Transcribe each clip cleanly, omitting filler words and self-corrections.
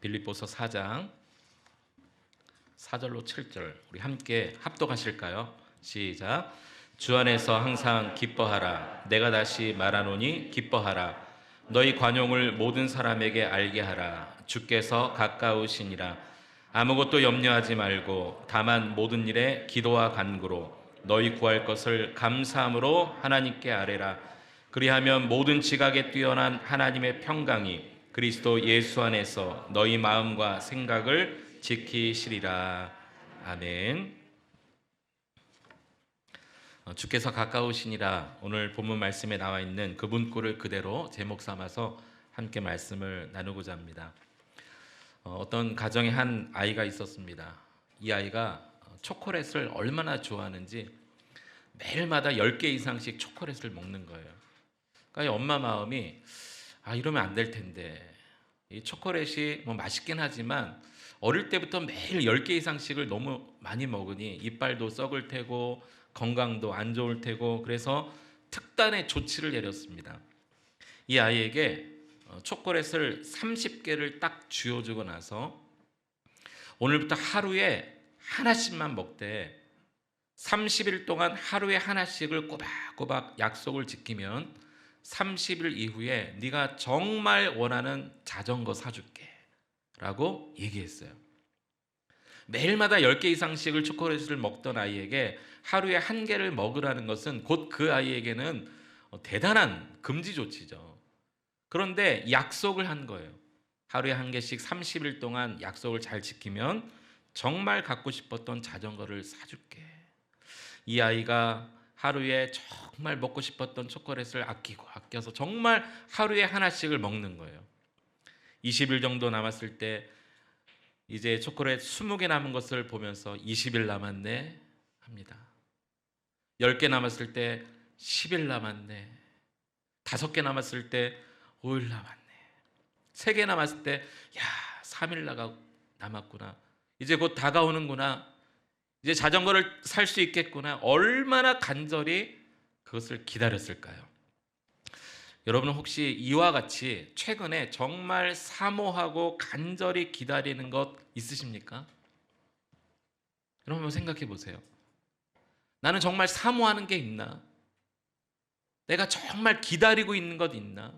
빌립보서 4장 4절로 7절 우리 함께 합독하실까요? 시작. 주 안에서 항상 기뻐하라. 내가 다시 말하노니 기뻐하라. 너희 관용을 모든 사람에게 알게 하라. 주께서 가까우시니라. 아무것도 염려하지 말고 다만 모든 일에 기도와 간구로 너희 구할 것을 감사함으로 하나님께 아뢰라. 그리하면 모든 지각에 뛰어난 하나님의 평강이 그리스도 예수 안에서 너희 마음과 생각을 지키시리라. 아멘. 주께서 가까우시니라. 오늘 본문 말씀에 나와 있는 그 문구를 그대로 제목 삼아서 함께 말씀을 나누고자 합니다. 어떤 가정에 한 아이가 있었습니다. 이 아이가 초콜릿을 얼마나 좋아하는지 매일마다 10개 이상씩 초콜릿을 먹는 거예요. 그러니까 엄마 마음이 이러면 안 될 텐데, 이 초콜릿이 뭐 맛있긴 하지만 어릴 때부터 매일 10개 이상씩을 너무 많이 먹으니 이빨도 썩을 테고 건강도 안 좋을 테고, 그래서 특단의 조치를 내렸습니다. 이 아이에게 초콜릿을 30개를 딱 쥐어주고 나서 오늘부터 하루에 하나씩만 먹되 30일 동안 하루에 하나씩을 꼬박꼬박 약속을 지키면 30일 이후에 네가 정말 원하는 자전거 사줄게 라고 얘기했어요. 매일마다 10개 이상씩을 초콜릿을 먹던 아이에게 하루에 1개를 먹으라는 것은 곧 그 아이에게는 대단한 금지 조치죠. 그런데 약속을 한 거예요. 하루에 1개씩 30일 동안 약속을 잘 지키면 정말 갖고 싶었던 자전거를 사줄게. 이 아이가 하루에 정말 먹고 싶었던 초콜릿을 아껴서 정말 하루에 하나씩을 먹는 거예요. 20일 정도 남았을 때 이제 초콜릿 20개 남은 것을 보면서 20일 남았네 합니다. 10개 남았을 때 10일 남았네. 5개 남았을 때 5일 남았네. 3개 남았을 때 3일 남았구나. 이제 곧 다가오는구나. 이제 자전거를 살 수 있겠구나. 얼마나 간절히 그것을 기다렸을까요? 여러분은 혹시 이와 같이 최근에 정말 사모하고 간절히 기다리는 것 있으십니까? 여러분 한번 생각해 보세요. 나는 정말 사모하는 게 있나? 내가 정말 기다리고 있는 것 있나?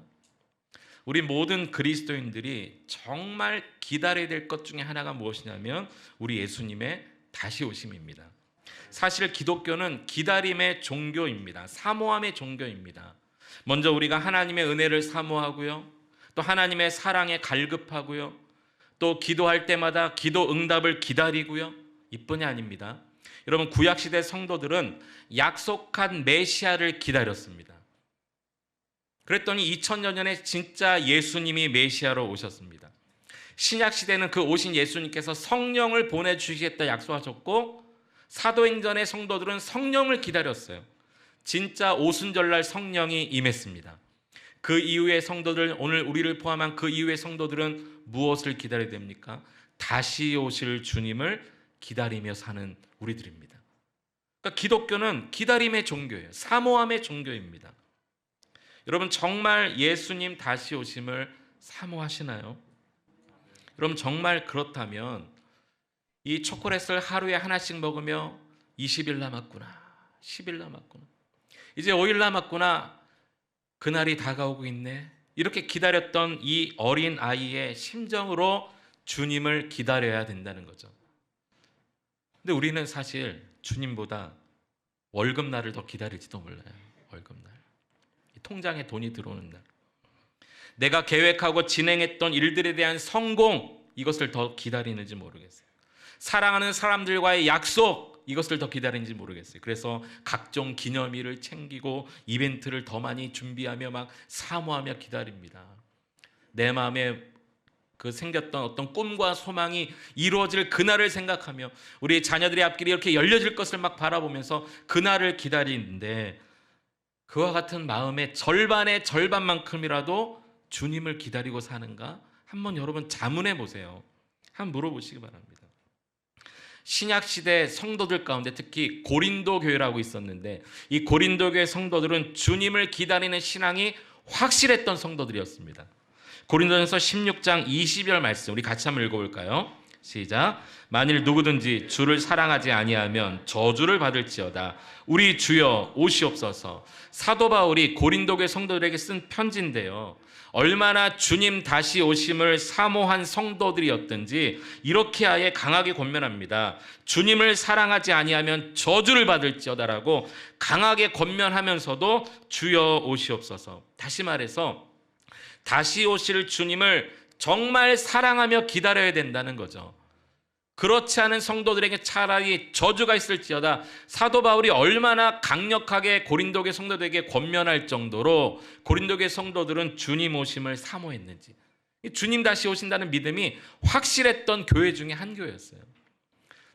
우리 모든 그리스도인들이 정말 기다려야 될 것 중에 하나가 무엇이냐면 우리 예수님의 다시 오심입니다. 사실 기독교는 기다림의 종교입니다. 사모함의 종교입니다. 먼저 우리가 하나님의 은혜를 사모하고요, 또 하나님의 사랑에 갈급하고요, 또 기도할 때마다 기도 응답을 기다리고요. 이뿐이 아닙니다. 여러분, 구약시대 성도들은 약속한 메시아를 기다렸습니다. 그랬더니 2000년 전에 진짜 예수님이 메시아로 오셨습니다. 신약시대는 그 오신 예수님께서 성령을 보내주시겠다 약속하셨고, 사도행전의 성도들은 성령을 기다렸어요. 진짜 오순절날 성령이 임했습니다. 그 이후의 성도들, 오늘 우리를 포함한 그 이후의 성도들은 무엇을 기다려야 됩니까? 다시 오실 주님을 기다리며 사는 우리들입니다. 그러니까 기독교는 기다림의 종교예요. 사모함의 종교입니다. 여러분, 정말 예수님 다시 오심을 사모하시나요? 여러분, 정말 그렇다면 이 초콜릿을 하루에 하나씩 먹으며 20일 남았구나, 10일 남았구나, 이제 5일 남았구나, 그날이 다가오고 있네, 이렇게 기다렸던 이 어린 아이의 심정으로 주님을 기다려야 된다는 거죠. 근데 우리는 사실 주님보다 월급날을 더 기다릴지도 몰라요. 월급날, 통장에 돈이 들어오는 날, 내가 계획하고 진행했던 일들에 대한 성공, 이것을 더 기다리는지 모르겠어요. 사랑하는 사람들과의 약속, 이것을 더 기다리는지 모르겠어요. 그래서 각종 기념일을 챙기고 이벤트를 더 많이 준비하며 막 사모하며 기다립니다. 내 마음에 그 생겼던 어떤 꿈과 소망이 이루어질 그날을 생각하며 우리 자녀들의 앞길이 이렇게 열려질 것을 막 바라보면서 그날을 기다리는데, 그와 같은 마음의 절반의 절반만큼이라도 주님을 기다리고 사는가? 한번 여러분 자문해 보세요. 한번 물어보시기 바랍니다. 신약시대 성도들 가운데 특히 고린도 교회라고 있었는데, 이 고린도 교회 성도들은 주님을 기다리는 신앙이 확실했던 성도들이었습니다. 고린도전서 16장 20절 말씀 우리 같이 한번 읽어볼까요? 시작. 만일 누구든지 주를 사랑하지 아니하면 저주를 받을지어다. 우리 주여 오시옵소서. 사도 바울이 고린도 교회 성도들에게 쓴 편지인데요. 얼마나 주님 다시 오심을 사모한 성도들이었든지 이렇게 아예 강하게 권면합니다. 주님을 사랑하지 아니하면 저주를 받을지어다라고 강하게 권면하면서도 주여 오시옵소서. 다시 말해서 다시 오실 주님을 정말 사랑하며 기다려야 된다는 거죠. 그렇지 않은 성도들에게 차라리 저주가 있을지어다. 사도 바울이 얼마나 강력하게 고린도교회 성도들에게 권면할 정도로 고린도교회 성도들은 주님 오심을 사모했는지, 주님 다시 오신다는 믿음이 확실했던 교회 중에 한 교회였어요.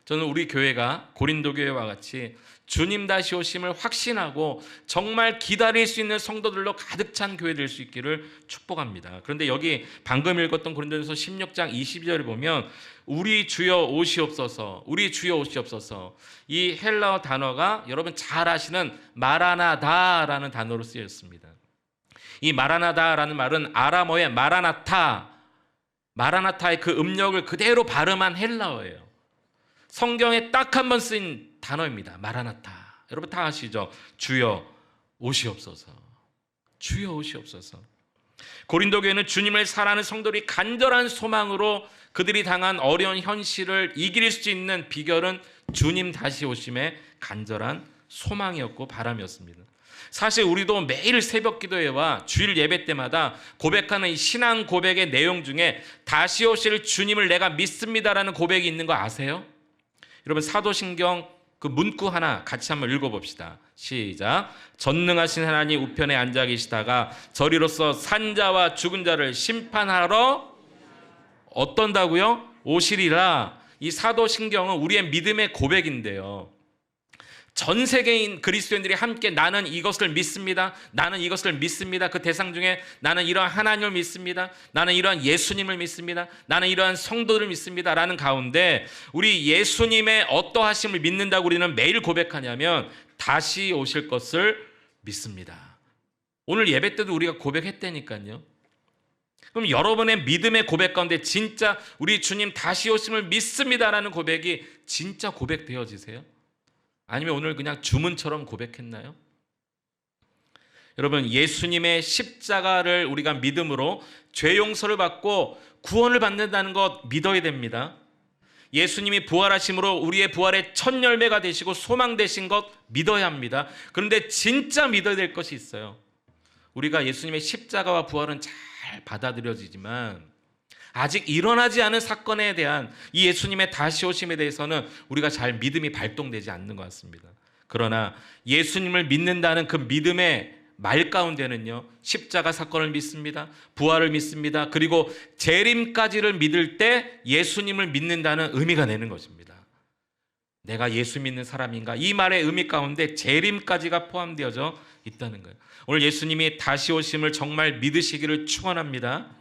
저는 우리 교회가 고린도 교회와 같이 주님 다시 오심을 확신하고 정말 기다릴 수 있는 성도들로 가득 찬 교회 될 수 있기를 축복합니다. 그런데 여기 방금 읽었던 고린도전서 16장 22절에 보면 우리 주여 오시옵소서, 우리 주여 오시옵소서, 이 헬라어 단어가 여러분 잘 아시는 마라나다라는 단어로 쓰였습니다. 이 마라나다라는 말은 아람어의 마라나타의 그 음력을 그대로 발음한 헬라어예요. 성경에 딱 한 번 쓰인 단어입니다. 마라나타. 여러분 다 아시죠? 주여 오시옵소서. 주여 오시옵소서. 고린도 교회는 주님을 사랑하는 성도들이 간절한 소망으로 그들이 당한 어려운 현실을 이길 수 있는 비결은 주님 다시 오심의 간절한 소망이었고 바람이었습니다. 사실 우리도 매일 새벽 기도회와 주일 예배 때마다 고백하는 이 신앙 고백의 내용 중에 다시 오실 주님을 내가 믿습니다라는 고백이 있는 거 아세요? 여러분 사도신경 그 문구 하나 같이 한번 읽어봅시다. 시작. 전능하신 하나님 우편에 앉아 계시다가 저리로서 산자와 죽은 자를 심판하러 어떤다고요? 오시리라. 이 사도신경은 우리의 믿음의 고백인데요. 전 세계인 그리스도인들이 함께 나는 이것을 믿습니다. 나는 이것을 믿습니다. 그 대상 중에 나는 이러한 하나님을 믿습니다. 나는 이러한 예수님을 믿습니다. 나는 이러한 성도들을 믿습니다. 라는 가운데 우리 예수님의 어떠하심을 믿는다고 우리는 매일 고백하냐면 다시 오실 것을 믿습니다. 오늘 예배 때도 우리가 고백했다니까요. 그럼 여러분의 믿음의 고백 가운데 진짜 우리 주님 다시 오심을 믿습니다라는 고백이 진짜 고백되어지세요? 아니면 오늘 그냥 주문처럼 고백했나요? 여러분 예수님의 십자가를 우리가 믿음으로 죄 용서를 받고 구원을 받는다는 것 믿어야 됩니다. 예수님이 부활하심으로 우리의 부활의 첫 열매가 되시고 소망 되신 것 믿어야 합니다. 그런데 진짜 믿어야 될 것이 있어요. 우리가 예수님의 십자가와 부활은 잘 받아들여지지만 아직 일어나지 않은 사건에 대한 이 예수님의 다시 오심에 대해서는 우리가 잘 믿음이 발동되지 않는 것 같습니다. 그러나 예수님을 믿는다는 그 믿음의 말 가운데는요, 십자가 사건을 믿습니다. 부활을 믿습니다. 그리고 재림까지를 믿을 때 예수님을 믿는다는 의미가 되는 것입니다. 내가 예수 믿는 사람인가? 이 말의 의미 가운데 재림까지가 포함되어져 있다는 거예요. 오늘 예수님이 다시 오심을 정말 믿으시기를 축원합니다.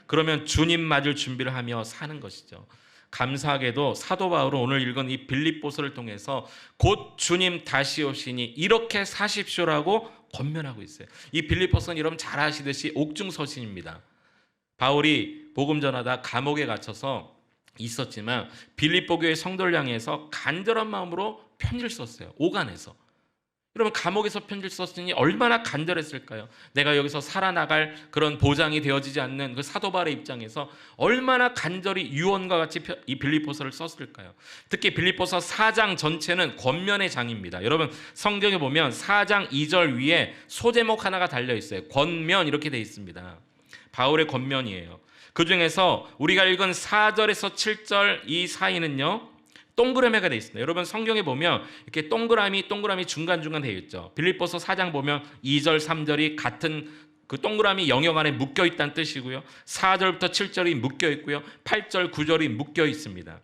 그러면 주님 맞을 준비를 하며 사는 것이죠. 감사하게도 사도 바울은 오늘 읽은 이 빌립보서를 통해서 곧 주님 다시 오시니 이렇게 사십시오라고 권면하고 있어요. 이 빌립보서는 여러분 잘 아시듯이 옥중서신입니다. 바울이 복음 전하다 감옥에 갇혀서 있었지만 빌립보 교회 성도를 향해서 간절한 마음으로 편지를 썼어요. 오간에서. 여러분 감옥에서 편지를 썼으니 얼마나 간절했을까요? 내가 여기서 살아나갈 그런 보장이 되어지지 않는 그 사도 바울의 입장에서 얼마나 간절히 유언과 같이 이 빌립보서를 썼을까요? 특히 빌립보서 4장 전체는 권면의 장입니다. 여러분 성경에 보면 4장 2절 위에 소제목 하나가 달려 있어요. 권면 이렇게 돼 있습니다. 바울의 권면이에요. 그 중에서 우리가 읽은 4절에서 7절 이 사이는요, 동그라미가 되어 있습니다. 여러분 성경에 보면 이렇게 동그라미 중간중간 되어 있죠. 빌립보서 4장 보면 2절 3절이 같은 그 동그라미 영역 안에 묶여 있다는 뜻이고요. 4절부터 7절이 묶여 있고요. 8절 9절이 묶여 있습니다.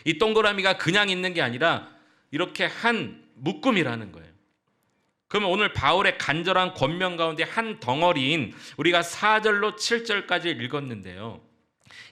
이 동그라미가 그냥 있는 게 아니라 이렇게 한 묶음이라는 거예요. 그러면 오늘 바울의 간절한 권면 가운데 한 덩어리인 우리가 4절로 7절까지 읽었는데요.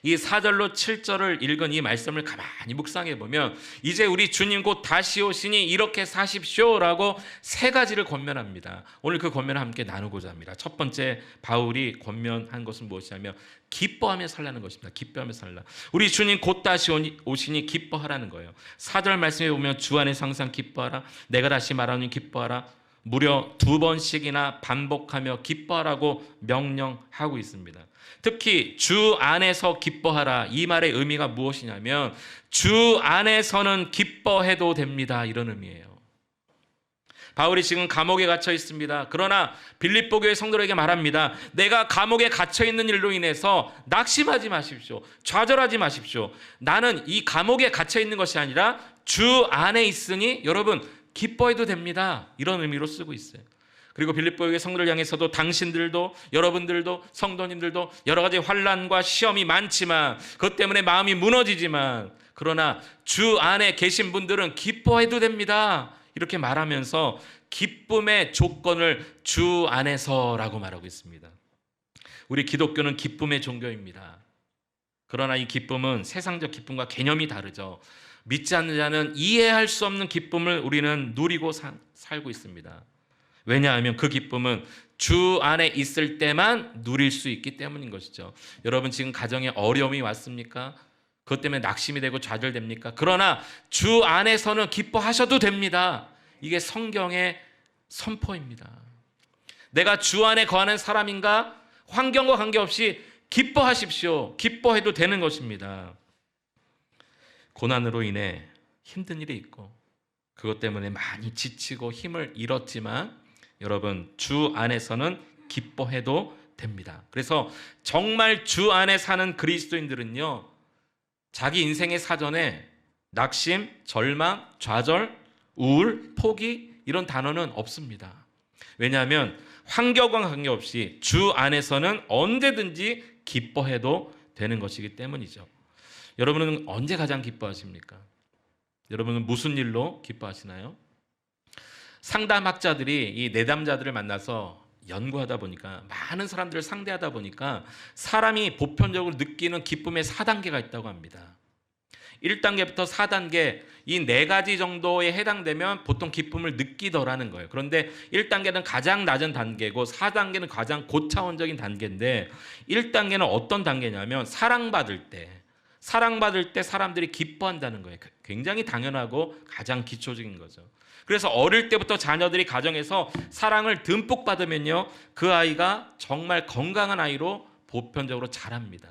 이 4절로 7절을 읽은 이 말씀을 가만히 묵상해 보면 이제 우리 주님 곧 다시 오시니 이렇게 사십시오라고 세 가지를 권면합니다. 오늘 그 권면을 함께 나누고자 합니다. 첫 번째 바울이 권면한 것은 무엇이냐면 기뻐하며 살라는 것입니다. 기뻐하며 살라. 우리 주님 곧 다시 오시니 기뻐하라는 거예요. 4절 말씀에 보면 주 안에서 항상 기뻐하라. 내가 다시 말하니 기뻐하라. 무려 2번씩이나 반복하며 기뻐하라고 명령하고 있습니다. 특히 주 안에서 기뻐하라, 이 말의 의미가 무엇이냐면 주 안에서는 기뻐해도 됩니다, 이런 의미예요. 바울이 지금 감옥에 갇혀 있습니다. 그러나 빌립보 교회 성도들에게 말합니다. 내가 감옥에 갇혀 있는 일로 인해서 낙심하지 마십시오. 좌절하지 마십시오. 나는 이 감옥에 갇혀 있는 것이 아니라 주 안에 있으니 여러분 기뻐해도 됩니다, 이런 의미로 쓰고 있어요. 그리고 빌립보 교회 성도를 향해서도 당신들도 여러분들도 성도님들도 여러 가지 환난과 시험이 많지만 그것 때문에 마음이 무너지지만 그러나 주 안에 계신 분들은 기뻐해도 됩니다, 이렇게 말하면서 기쁨의 조건을 주 안에서라고 말하고 있습니다. 우리 기독교는 기쁨의 종교입니다. 그러나 이 기쁨은 세상적 기쁨과 개념이 다르죠. 믿지 않는 자는 이해할 수 없는 기쁨을 우리는 누리고 살고 있습니다. 왜냐하면 그 기쁨은 주 안에 있을 때만 누릴 수 있기 때문인 것이죠. 여러분 지금 가정에 어려움이 왔습니까? 그것 때문에 낙심이 되고 좌절됩니까? 그러나 주 안에서는 기뻐하셔도 됩니다. 이게 성경의 선포입니다. 내가 주 안에 거하는 사람인가? 환경과 관계없이 기뻐하십시오. 기뻐해도 되는 것입니다. 고난으로 인해 힘든 일이 있고 그것 때문에 많이 지치고 힘을 잃었지만 여러분 주 안에서는 기뻐해도 됩니다. 그래서 정말 주 안에 사는 그리스도인들은요, 자기 인생의 사전에 낙심, 절망, 좌절, 우울, 포기 이런 단어는 없습니다. 왜냐하면 환경과 관계없이 주 안에서는 언제든지 기뻐해도 되는 것이기 때문이죠. 여러분은 언제 가장 기뻐하십니까? 여러분은 무슨 일로 기뻐하시나요? 상담학자들이 이 내담자들을 만나서 연구하다 보니까 많은 사람들을 상대하다 보니까 사람이 보편적으로 느끼는 기쁨의 4단계가 있다고 합니다. 1단계부터 4단계 이 4가지 정도에 해당되면 보통 기쁨을 느끼더라는 거예요. 그런데 1단계는 가장 낮은 단계고 4단계는 가장 고차원적인 단계인데 1단계는 어떤 단계냐면 사랑받을 때 사람들이 기뻐한다는 거예요. 굉장히 당연하고 가장 기초적인 거죠. 그래서 어릴 때부터 자녀들이 가정에서 사랑을 듬뿍 받으면요, 그 아이가 정말 건강한 아이로 보편적으로 자랍니다.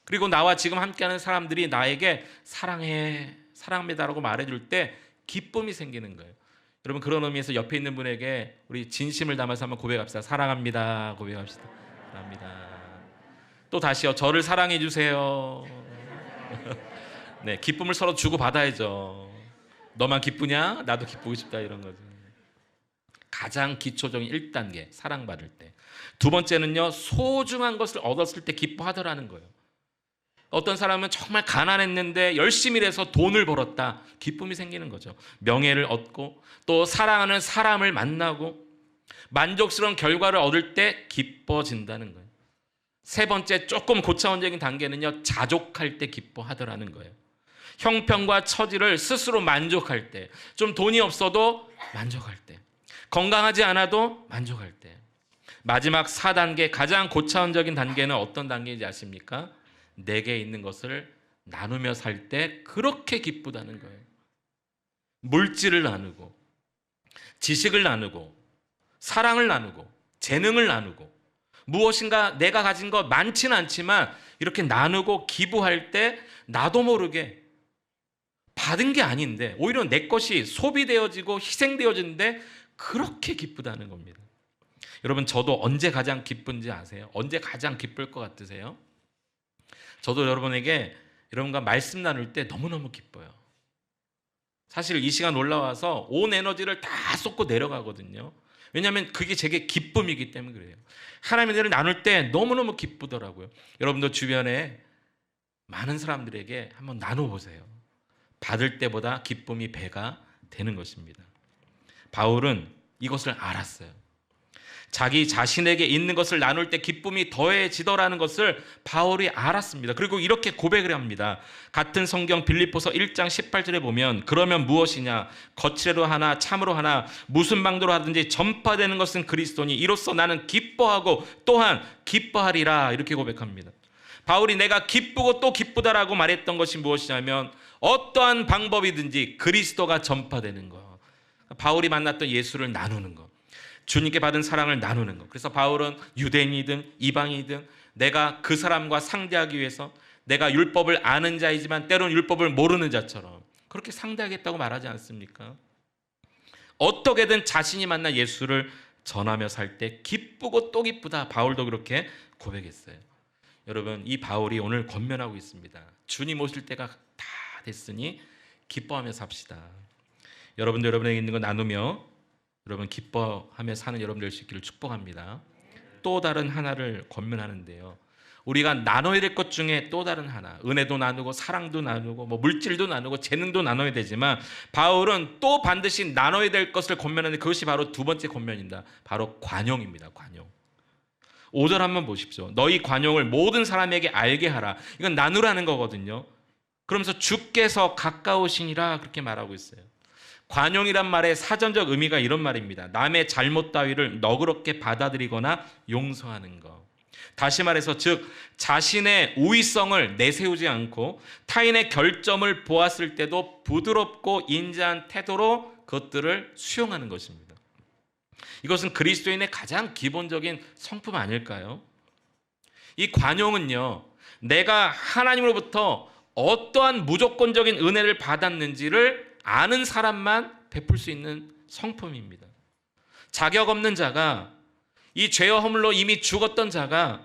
그리고 나와 지금 함께하는 사람들이 나에게 사랑합니다라고 말해줄 때 기쁨이 생기는 거예요. 여러분 그런 의미에서 옆에 있는 분에게 우리 진심을 담아서 한번 고백합시다. 사랑합니다. 고백합시다. 사랑합니다. 또 다시요. 저를 사랑해 주세요. 네, 기쁨을 서로 주고 받아야죠. 너만 기쁘냐? 나도 기쁘고 싶다, 이런 거죠. 가장 기초적인 1단계 사랑받을 때. 두 번째는요, 소중한 것을 얻었을 때 기뻐하더라는 거예요. 어떤 사람은 정말 가난했는데 열심히 일해서 돈을 벌었다, 기쁨이 생기는 거죠. 명예를 얻고 또 사랑하는 사람을 만나고 만족스러운 결과를 얻을 때 기뻐진다는 거예요. 세 번째 조금 고차원적인 단계는요, 자족할 때 기뻐하더라는 거예요. 형편과 처지를 스스로 만족할 때, 좀 돈이 없어도 만족할 때, 건강하지 않아도 만족할 때. 마지막 4단계 가장 고차원적인 단계는 어떤 단계인지 아십니까? 내게 있는 것을 나누며 살 때 그렇게 기쁘다는 거예요. 물질을 나누고 지식을 나누고 사랑을 나누고 재능을 나누고 무엇인가 내가 가진 것 많지는 않지만 이렇게 나누고 기부할 때 나도 모르게 받은 게 아닌데 오히려 내 것이 소비되어지고 희생되어지는데 그렇게 기쁘다는 겁니다. 여러분 저도 언제 가장 기쁜지 아세요? 언제 가장 기쁠 것 같으세요? 저도 여러분에게 여러분과 말씀 나눌 때 너무너무 기뻐요. 사실 이 시간 올라와서 온 에너지를 다 쏟고 내려가거든요. 왜냐하면 그게 제게 기쁨이기 때문에 그래요. 하나님의 은혜를 나눌 때 너무너무 기쁘더라고요. 여러분도 주변에 많은 사람들에게 한번 나눠보세요. 받을 때보다 기쁨이 배가 되는 것입니다. 바울은 이것을 알았어요. 자기 자신에게 있는 것을 나눌 때 기쁨이 더해지더라는 것을 바울이 알았습니다. 그리고 이렇게 고백을 합니다. 같은 성경 빌립보서 1장 18절에 보면 그러면 무엇이냐 거칠애로 하나 참으로 하나 무슨 방도로 하든지 전파되는 것은 그리스도니 이로써 나는 기뻐하고 또한 기뻐하리라 이렇게 고백합니다. 바울이 내가 기쁘고 또 기쁘다라고 말했던 것이 무엇이냐면 어떠한 방법이든지 그리스도가 전파되는 것, 바울이 만났던 예수를 나누는 것, 주님께 받은 사랑을 나누는 것. 그래서 바울은 유대인이든 이방인이든 내가 그 사람과 상대하기 위해서 내가 율법을 아는 자이지만 때로는 율법을 모르는 자처럼 그렇게 상대하겠다고 말하지 않습니까? 어떻게든 자신이 만난 예수를 전하며 살 때 기쁘고 또 기쁘다. 바울도 그렇게 고백했어요. 여러분, 이 바울이 오늘 권면하고 있습니다. 주님 오실 때가 다 됐으니 기뻐하며 삽시다. 여러분도 여러분에게 있는 거 나누며 여러분 기뻐하며 사는 여러분 될 수 있기를 축복합니다. 또 다른 하나를 권면하는데요. 우리가 나눠야 될 것 중에 또 다른 하나, 은혜도 나누고 사랑도 나누고 뭐 물질도 나누고 재능도 나눠야 되지만 바울은 또 반드시 나눠야 될 것을 권면하는데 그것이 바로 두 번째 권면입니다. 바로 관용입니다. 관용. 5절 한번 보십시오. 너희 관용을 모든 사람에게 알게 하라. 이건 나누라는 거거든요. 그러면서 주께서 가까우시니라 그렇게 말하고 있어요. 관용이란 말의 사전적 의미가 이런 말입니다. 남의 잘못 따위를 너그럽게 받아들이거나 용서하는 것. 다시 말해서 즉 자신의 우위성을 내세우지 않고 타인의 결점을 보았을 때도 부드럽고 인자한 태도로 그것들을 수용하는 것입니다. 이것은 그리스도인의 가장 기본적인 성품 아닐까요? 이 관용은요, 내가 하나님으로부터 어떠한 무조건적인 은혜를 받았는지를 아는 사람만 베풀 수 있는 성품입니다. 자격 없는 자가, 이 죄와 허물로 이미 죽었던 자가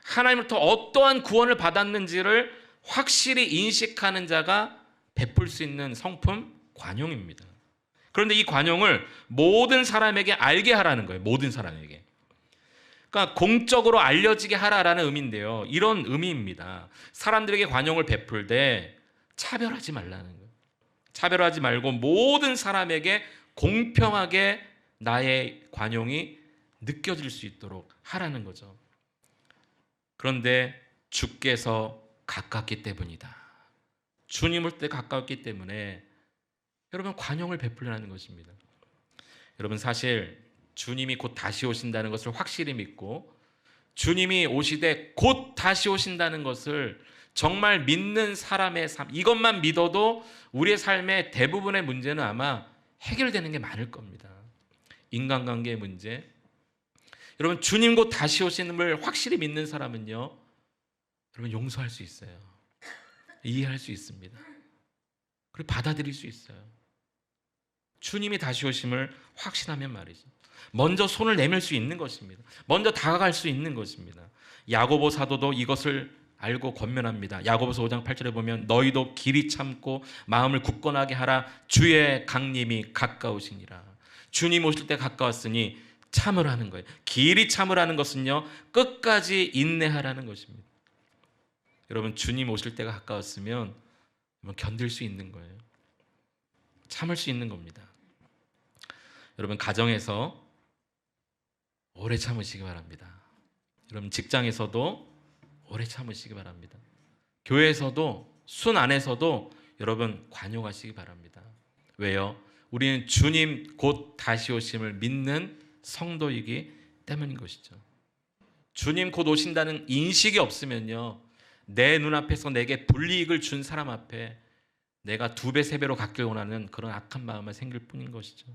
하나님으로부터 어떠한 구원을 받았는지를 확실히 인식하는 자가 베풀 수 있는 성품, 관용입니다. 그런데 이 관용을 모든 사람에게 알게 하라는 거예요. 모든 사람에게. 그러니까 공적으로 알려지게 하라라는 의미인데요. 이런 의미입니다. 사람들에게 관용을 베풀 때 차별하지 말라는 거예요. 차별하지 말고 모든 사람에게 공평하게 나의 관용이 느껴질 수 있도록 하라는 거죠. 그런데 주께서 가깝기 때문이다. 주님을 때 가까웠기 때문에 여러분 관용을 베풀려는 것입니다. 여러분 사실 주님이 곧 다시 오신다는 것을 확실히 믿고 주님이 오시되 곧 다시 오신다는 것을 정말 믿는 사람의 삶, 이것만 믿어도 우리의 삶의 대부분의 문제는 아마 해결되는 게 많을 겁니다. 인간관계의 문제. 여러분 주님 곧 다시 오시는 걸 확실히 믿는 사람은요, 여러분 용서할 수 있어요. 이해할 수 있습니다. 그리고 받아들일 수 있어요. 주님이 다시 오심을 확신하면 말이죠. 먼저 손을 내밀 수 있는 것입니다. 먼저 다가갈 수 있는 것입니다. 야고보 사도도 이것을 알고 권면합니다. 야고보서 5장 8절에 보면 너희도 길이 참고 마음을 굳건하게 하라. 주의 강림이 가까우시니라. 주님 오실 때 가까웠으니 참으라는 거예요. 길이 참으라는 것은요, 끝까지 인내하라는 것입니다. 여러분 주님 오실 때가 가까웠으면 견딜 수 있는 거예요. 참을 수 있는 겁니다. 여러분 가정에서 오래 참으시기 바랍니다. 여러분 직장에서도 오래 참으시기 바랍니다. 교회에서도 순 안에서도 여러분 관용하시기 바랍니다. 왜요? 우리는 주님 곧 다시 오심을 믿는 성도이기 때문인 것이죠. 주님 곧 오신다는 인식이 없으면요, 내 눈앞에서 내게 불이익을 준 사람 앞에 내가 2배, 3배로 갚길 원하는 그런 악한 마음이 생길 뿐인 것이죠.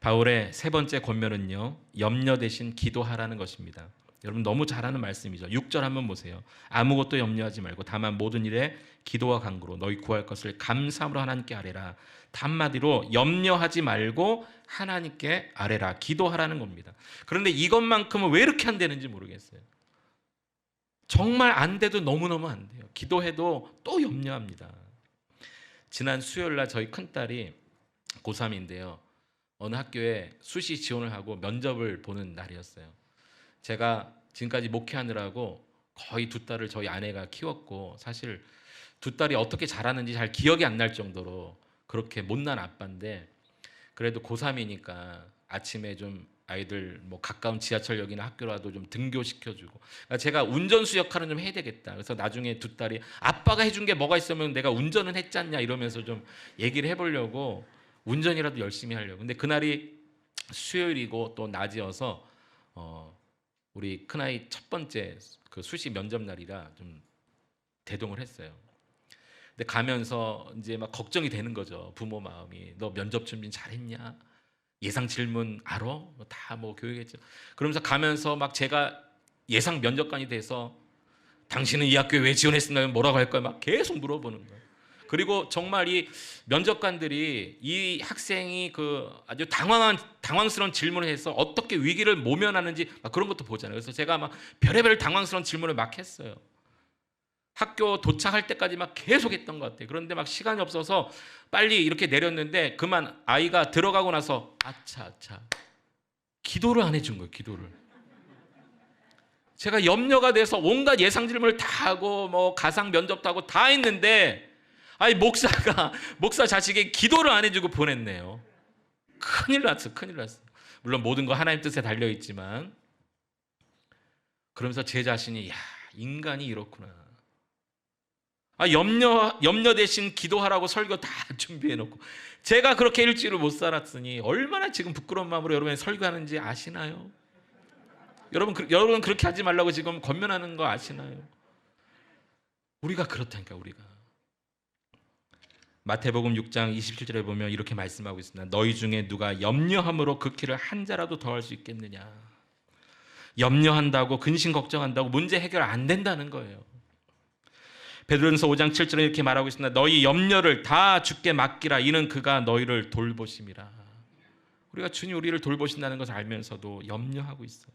바울의 세 번째 권면은요, 염려 대신 기도하라는 것입니다. 여러분 너무 잘 아는 말씀이죠. 6절 한번 보세요. 아무것도 염려하지 말고 다만 모든 일에 기도와 간구로 너희 구할 것을 감사함으로 하나님께 아뢰라. 한마디로 염려하지 말고 하나님께 아뢰라. 기도하라는 겁니다. 그런데 이것만큼은 왜 이렇게 안 되는지 모르겠어요. 정말 안 돼도 너무너무 안 돼요. 기도해도 또 염려합니다. 지난 수요일 날 저희 큰딸이 고3인데요. 어느 학교에 수시 지원을 하고 면접을 보는 날이었어요. 제가 지금까지 목회하느라고 거의 2딸을 저희 아내가 키웠고 사실 2딸이 어떻게 자라는지 잘 기억이 안 날 정도로 그렇게 못난 아빠인데 그래도 고3이니까 아침에 좀 아이들 뭐 가까운 지하철역이나 학교라도 좀 등교시켜주고, 그러니까 제가 운전수 역할은 좀 해야 되겠다. 그래서 나중에 두 딸이 아빠가 해준 게 뭐가 있으면 내가 운전은 했지 않냐 이러면서 좀 얘기를 해보려고 운전이라도 열심히 하려고. 근데 그날이 수요일이고 또 낮이어서 우리 큰아이 첫 번째 그 수시 면접 날이라 좀 대동을 했어요. 근데 가면서 이제 막 걱정이 되는 거죠. 부모 마음이. 너 면접 준비 잘했냐? 예상 질문 알아? 다 뭐 교육했죠. 그러면서 가면서 막 제가 예상 면접관이 돼서 당신은 이 학교에 왜 지원했습니까? 뭐라고 할 거야? 막 계속 물어보는 거예요. 그리고 정말 이 면접관들이 이 학생이 그 아주 당황스러운 질문을 해서 어떻게 위기를 모면하는지 막 그런 것도 보잖아요. 그래서 제가 막 별의별 당황스러운 질문을 막 했어요. 학교 도착할 때까지 막 계속 했던 것 같아요. 그런데 막 시간이 없어서 빨리 이렇게 내렸는데 그만 아이가 들어가고 나서 아차 기도를 안 해준 거예요. 기도를. 제가 염려가 돼서 온갖 예상 질문을 다 하고 뭐 가상 면접도 하고 다 했는데 아니 목사 자식이 기도를 안 해주고 보냈네요. 큰일 났어. 물론 모든 거 하나님 뜻에 달려 있지만, 그러면서 제 자신이 야, 인간이 이렇구나. 염려 대신 기도하라고 설교 다 준비해 놓고 제가 그렇게 일주일을 못 살았으니 얼마나 지금 부끄러운 마음으로 여러분이 설교하는지 아시나요? 여러분 그렇게 하지 말라고 지금 권면하는 거 아시나요? 우리가 그렇다니까. 우리가 마태복음 6장 27절에 보면 이렇게 말씀하고 있습니다. 너희 중에 누가 염려함으로 그 키를 한 자라도 더할 수 있겠느냐. 염려한다고 근심 걱정한다고 문제 해결 안 된다는 거예요. 베드로전서 5장 7절에 이렇게 말하고 있습니다. 너희 염려를 다 주께 맡기라. 이는 그가 너희를 돌보심이라. 우리가 주님 우리를 돌보신다는 것을 알면서도 염려하고 있어요.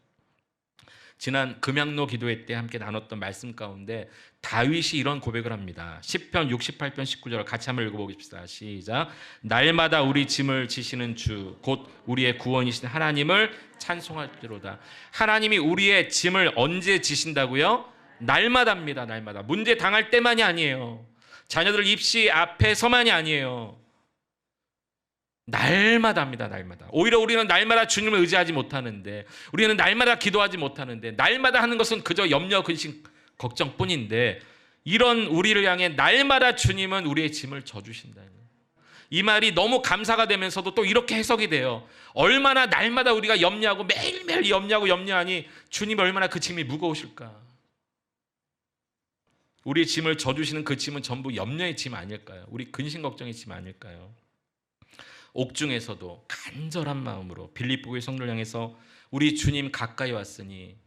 지난 금양로 기도회 때 함께 나눴던 말씀 가운데 다윗이 이런 고백을 합니다. 시편 68편 19절을 같이 한번 읽어보겠습니다. 시작. 날마다 우리 짐을 지시는 주 곧 우리의 구원이신 하나님을 찬송할지로다. 하나님이 우리의 짐을 언제 지신다고요? 날마다입니다. 날마다. 문제 당할 때만이 아니에요. 자녀들 입시 앞에서만이 아니에요. 날마다입니다. 날마다. 오히려 우리는 날마다 주님을 의지하지 못하는데, 우리는 날마다 기도하지 못하는데, 날마다 하는 것은 그저 염려, 근심, 걱정뿐인데, 이런 우리를 향해 날마다 주님은 우리의 짐을 져주신다는 거예요. 이 말이 너무 감사가 되면서도 또 이렇게 해석이 돼요. 얼마나 날마다 우리가 염려하고 매일매일 염려하니 주님이 얼마나 그 짐이 무거우실까. 우리의 짐을 져주시는 그 짐은 전부 염려의 짐 아닐까요? 우리 근심 걱정의 짐 아닐까요? 옥중에서도 간절한 마음으로 빌립보의 성도를 향해서 우리 주님 가까이 왔으니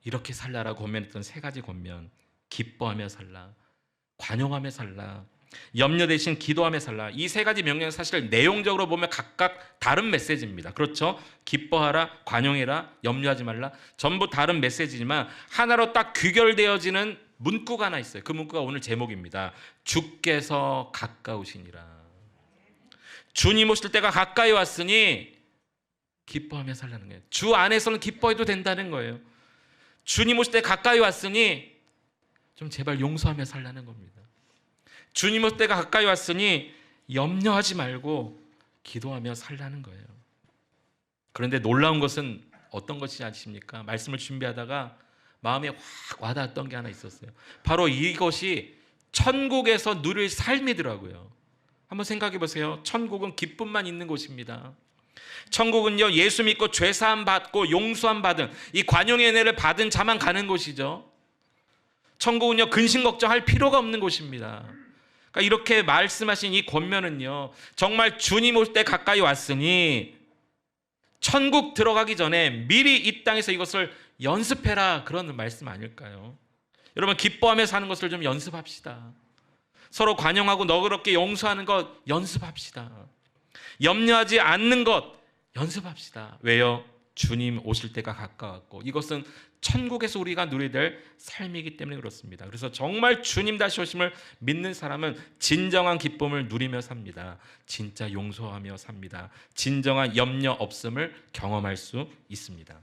이렇게 살라라고 권면했던 세 가지 권면. 기뻐하며 살라, 관용하며 살라, 염려 대신 기도하며 살라. 이 세 가지 명령은 사실 내용적으로 보면 각각 다른 메시지입니다. 그렇죠? 기뻐하라, 관용해라, 염려하지 말라. 전부 다른 메시지지만 하나로 딱 귀결되어지는 문구가 하나 있어요. 그 문구가 오늘 제목입니다. 주께서 가까우시니라. 주님 오실 때가 가까이 왔으니 기뻐하며 살라는 거예요. 주 안에서는 기뻐해도 된다는 거예요. 주님 오실 때 가까이 왔으니 좀 제발 용서하며 살라는 겁니다. 주님 오실 때가 가까이 왔으니 염려하지 말고 기도하며 살라는 거예요. 그런데 놀라운 것은 어떤 것이지 아십니까? 말씀을 준비하다가 마음에 확 와닿았던 게 하나 있었어요. 바로 이것이 천국에서 누릴 삶이더라고요. 한번 생각해 보세요. 천국은 기쁨만 있는 곳입니다. 천국은요, 예수 믿고 죄사함 받고 용서함 받은 이 관용의 은혜를 받은 자만 가는 곳이죠. 천국은요, 근심 걱정할 필요가 없는 곳입니다. 그러니까 이렇게 말씀하신 이 권면은요, 정말 주님 올 때 가까이 왔으니 천국 들어가기 전에 미리 이 땅에서 이것을 연습해라, 그런 말씀 아닐까요? 여러분, 기뻐하며 사는 것을 좀 연습합시다. 서로 관용하고 너그럽게 용서하는 것 연습합시다. 염려하지 않는 것 연습합시다. 왜요? 주님 오실 때가 가까웠고 이것은 천국에서 우리가 누리게 될 삶이기 때문에 그렇습니다. 그래서 정말 주님 다시 오심을 믿는 사람은 진정한 기쁨을 누리며 삽니다. 진짜 용서하며 삽니다. 진정한 염려 없음을 경험할 수 있습니다.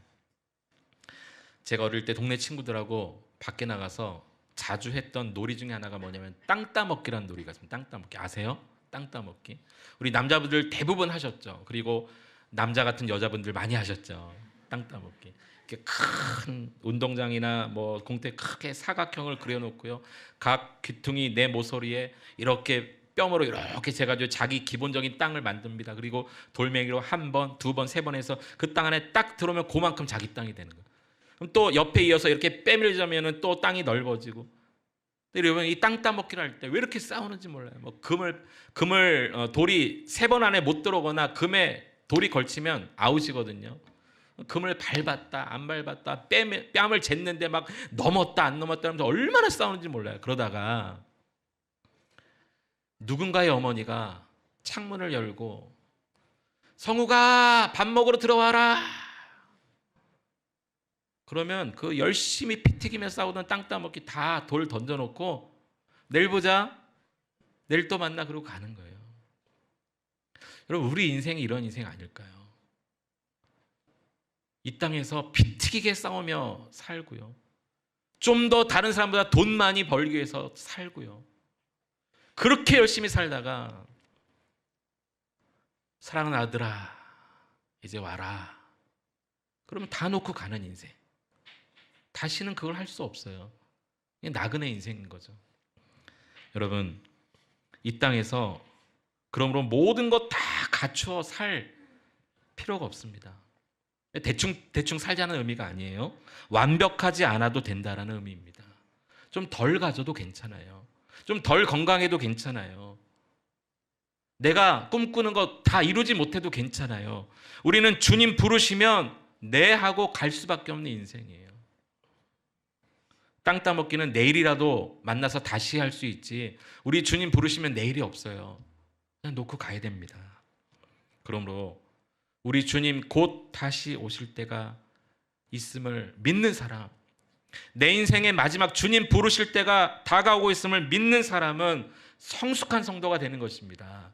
제가 어릴 때 동네 친구들하고 밖에 나가서 자주 했던 놀이 중에 하나가 뭐냐면 땅 따먹기라는 놀이가 있습니다. 땅 따먹기 아세요? 땅 따먹기. 우리 남자분들 대부분 하셨죠. 그리고 남자 같은 여자분들 많이 하셨죠. 땅 따먹기. 이렇게 큰 운동장이나 뭐 공터에 크게 사각형을 그려놓고요. 각 귀퉁이 내 모서리에 이렇게 뼘으로 이렇게 재가지고 자기 기본적인 땅을 만듭니다. 그리고 돌멩이로 한 번, 두 번, 세 번 해서 그 땅 안에 딱 들어오면 그만큼 자기 땅이 되는 거예요. 그럼 또 옆에 이어서 이렇게 빼밀자면은 또 땅이 넓어지고. 근데 여러분 이 땅 따먹기를 할 때 왜 이렇게 싸우는지 몰라요. 뭐 금을 돌이 세 번 안에 못 들어오거나 금에 돌이 걸치면 아웃이거든요. 금을 밟았다 안 밟았다 뺨을 쟀는데 막 넘었다 안 넘었다 하면서 얼마나 싸우는지 몰라요. 그러다가 누군가의 어머니가 창문을 열고 성우가 밥 먹으러 들어와라. 그러면 그 열심히 피 튀기며 싸우던 땅 따먹기 다 돌 던져놓고 내일 보자, 내일 또 만나 그러고 가는 거예요. 여러분 우리 인생이 이런 인생 아닐까요? 이 땅에서 피 튀기게 싸우며 살고요. 좀 더 다른 사람보다 돈 많이 벌기 위해서 살고요. 그렇게 열심히 살다가 사랑하는 아들아 이제 와라. 그러면 다 놓고 가는 인생. 다시는 그걸 할 수 없어요. 이게 나그네 인생인 거죠. 여러분 이 땅에서 그러므로 모든 것 다 갖추어 살 필요가 없습니다. 대충 살자는 의미가 아니에요. 완벽하지 않아도 된다라는 의미입니다. 좀 덜 가져도 괜찮아요. 좀 덜 건강해도 괜찮아요. 내가 꿈꾸는 거 다 이루지 못해도 괜찮아요. 우리는 주님 부르시면 네 하고 갈 수밖에 없는 인생이에요. 땅 따먹기는 내일이라도 만나서 다시 할 수 있지 우리 주님 부르시면 내일이 없어요. 그냥 놓고 가야 됩니다. 그러므로 우리 주님 곧 다시 오실 때가 있음을 믿는 사람, 내 인생의 마지막 주님 부르실 때가 다가오고 있음을 믿는 사람은 성숙한 성도가 되는 것입니다.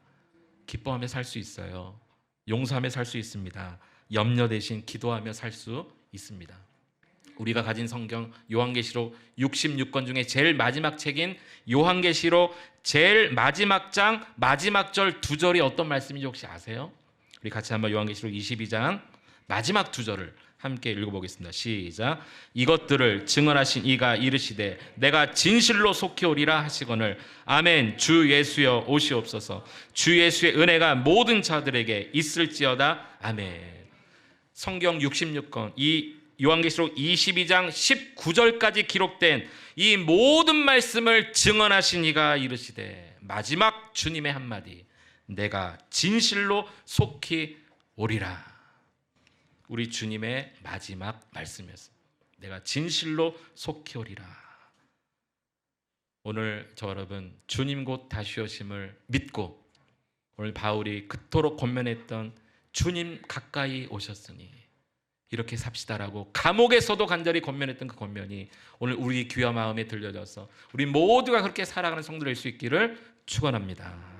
기뻐하며 살 수 있어요. 용서하며 살 수 있습니다. 염려 대신 기도하며 살 수 있습니다. 우리가 가진 성경 요한계시록 66권 중에 제일 마지막 책인 요한계시록 제일 마지막 장 마지막 절 두 절이 어떤 말씀인지 혹시 아세요? 우리 같이 한번 요한계시록 22장 마지막 두 절을 함께 읽어보겠습니다. 시작. 이것들을 증언하신 이가 이르시되 내가 진실로 속히 오리라 하시거늘 아멘. 주 예수여 오시옵소서. 주 예수의 은혜가 모든 자들에게 있을지어다. 아멘. 성경 66권 이 요한계시록 22장 19절까지 기록된 이 모든 말씀을 증언하신 이가 이르시되 마지막 주님의 한마디 내가 진실로 속히 오리라. 우리 주님의 마지막 말씀이었습니다. 내가 진실로 속히 오리라. 오늘 저 여러분 주님 곧 다시 오심을 믿고 오늘 바울이 그토록 권면했던 주님 가까이 오셨으니 이렇게 삽시다라고 감옥에서도 간절히 권면했던 그 권면이 오늘 우리 귀와 마음에 들려져서 우리 모두가 그렇게 살아가는 성도들 될 수 있기를 축원합니다.